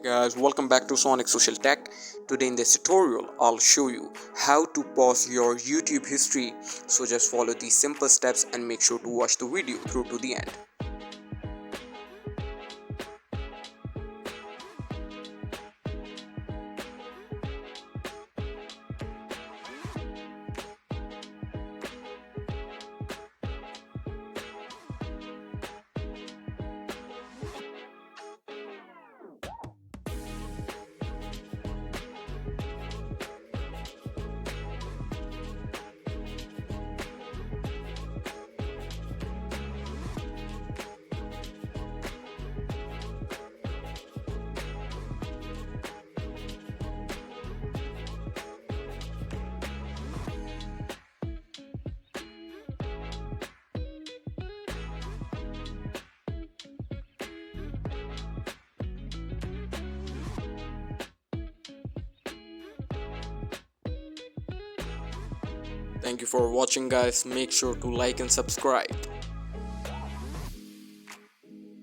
Hey guys, welcome back to Sonic Social Tech. Today in this tutorial, I'll show you how to pause your YouTube history. So just follow these simple steps and make sure to watch the video through to the end. Thank you for watching guys. Make sure to like and subscribe.